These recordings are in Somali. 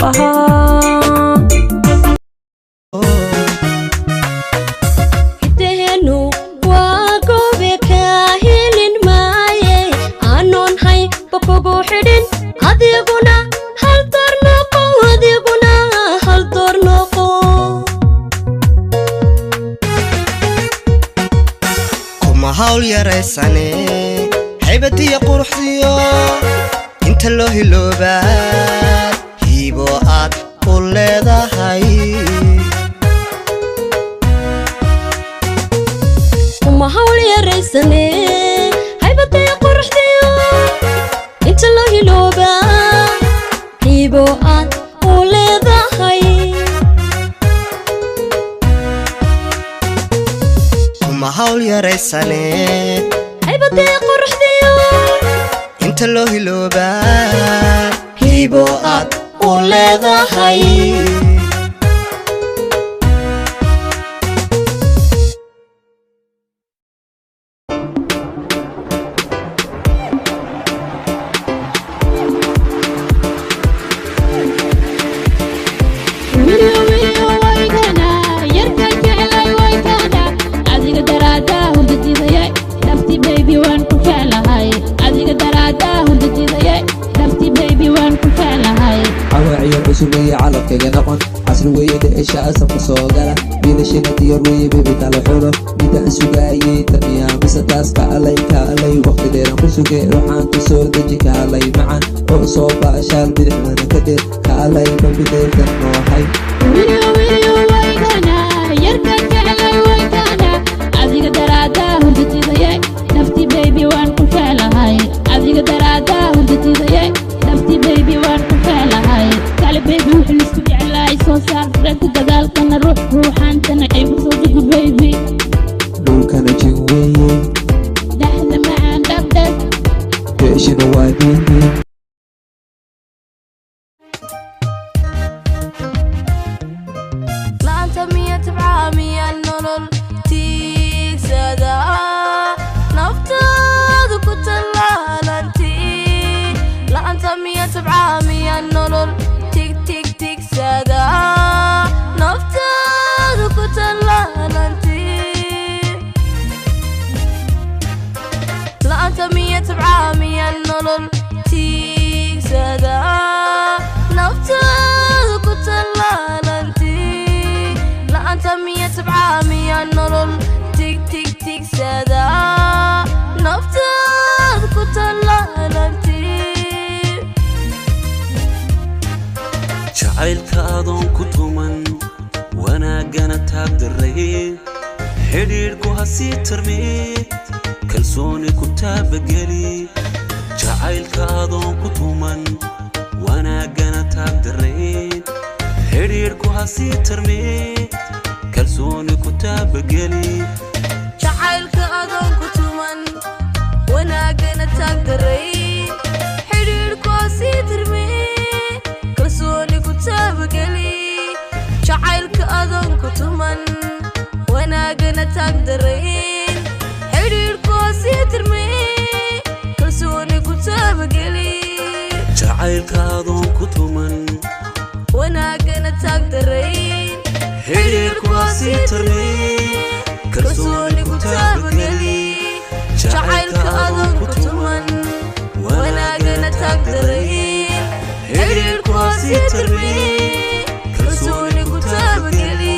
ahaa hidahenu waa goobe ka helin maaye aanon hay bokogu xidhin adiguna hal door noqo kuma hawl yaraysane haybadiya quruxdiyo inta loo hiloobaa hiibo aad u leedahay kuma hawl yaraysane haybadiya quruxdiyo inta loo hiloobaa hiibo aad u leedahay kuma hawl yaraysane haybadiya quruxdiyo inta loo hiloobaa hiibo aad u leedahay سوية على كي نقن عسلوية دعيشة أسف صوغلة بيدا شينا ديروية بيبي تالحولو بيدا أسوغاية تنيا بس تاسكا علي وقت ديران كسوغي روحان تسول دجيك علي معان وصوبة أشار بيرحنا كدير كالي ببدير تنوحي ويليو ويدانا يركن كالي ويدانا عزيق درادا هندتي ضياء نفتي بيبي وان كفالة هاي عزيق درادا هندتي ضياء نفتي بيبي وان كفالة هاي كالي بيبي وحلو سبيع الله يسوسار ركو دقال كان روحان تنعيب صوتك بيبي دول كان جنوية لحظة معان دبدب بيش نواديني jacaylka adoon ku tuman wanaagana taagdarray xidhiidhku ha sii tarmee kalsooni ku taabageli jacaylka adoon ku tuman wanaagana taagdarray xidhiidhku ha sii tarmee kalsooni ku taabageli jacaylka adoon ku tuman wanaagana taagdarray xidhiidhku ha sii tarmee kalsooni ku taabageli jacaylka adoon ku tuman wanaagana taagdarrayn xidhiidhku ha sii tarmee kalsooni ku taabageli jacaylka adoon ku tuman wanaagana taagdarrayn xidhiidhku ha sii tarmee kalsooni ku taabageli jacaylka adoon ku tuman wanaagana taagdarrayn xidhiidhku ha sii tarmee kalsooni ku taabageli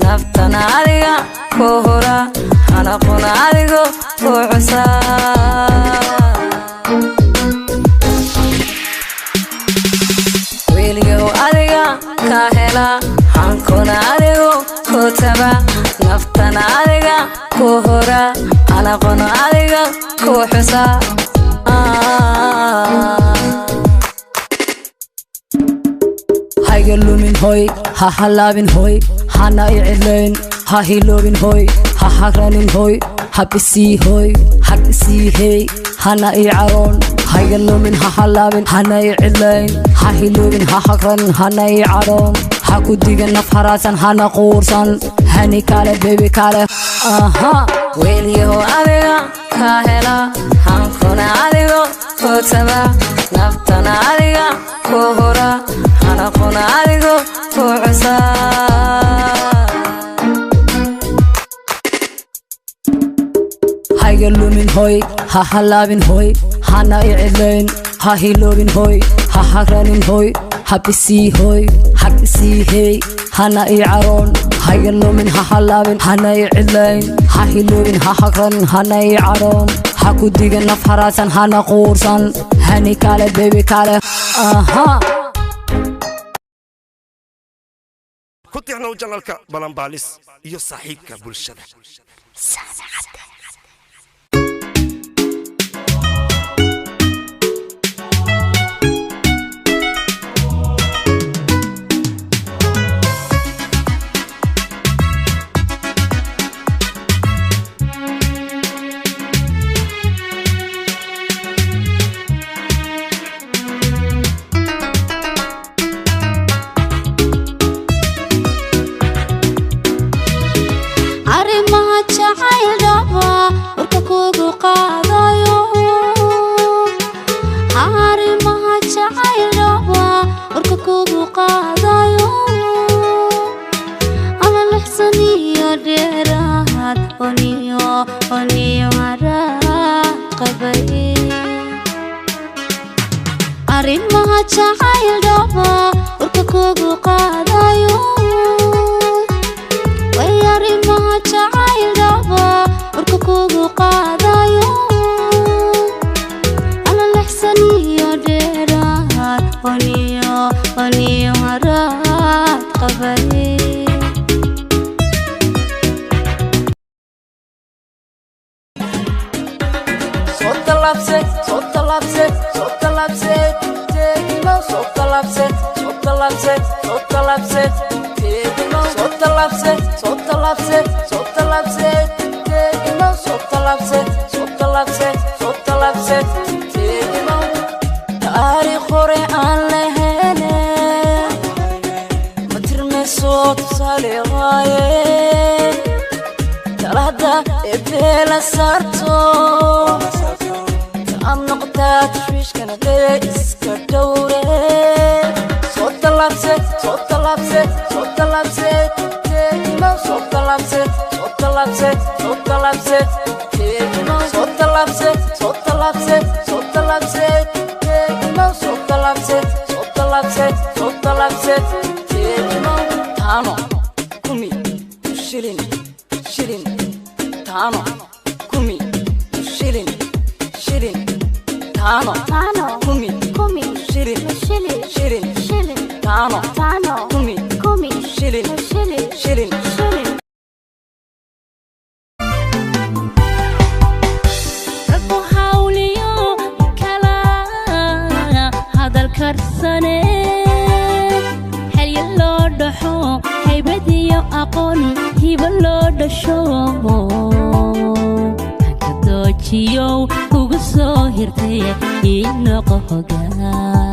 naftana adiga ku hura hanaquna adigo ku cusa wiilyow adiga ka hela hankuna adigo كتبا نفتنا عليك كهرا أنا قنا عليك كحسا هايلو من هوي ها حلابين هوي هانا يعلين ها هيلوبين هوي ها حقرانين هوي ها بسي هوي ها بسي هي هانا يعرون هايلو من ها حلابين هانا يعلين ها هيلوبين ها حقرانين هانا يعرون ها كوديغن نفحراسان هانا قورسان هاني كالي بيبي كالي ويلي هو أديغا كاهلا هانكونا أديغو كتبا نفتنا أديغا كهورا هانكونا أديغو كوعسا هايلو من هوي ها حلابين هوي هانا يعلين ها هيلوبين هوي ها حقرانين هوي ها بسي هوي ها بسي هي هانا يعرون هايلو من ها حلابين هانا يعلين ها هيلوبين ها حقرانين هانا يعرون ها كوديغن نفحراسان هانا قورسان هاني كالي بيبي كالي كنت احنا وجنالك بلانباليس iyo saaxiibka bulshada ugu soo hirtay inoqo hogaan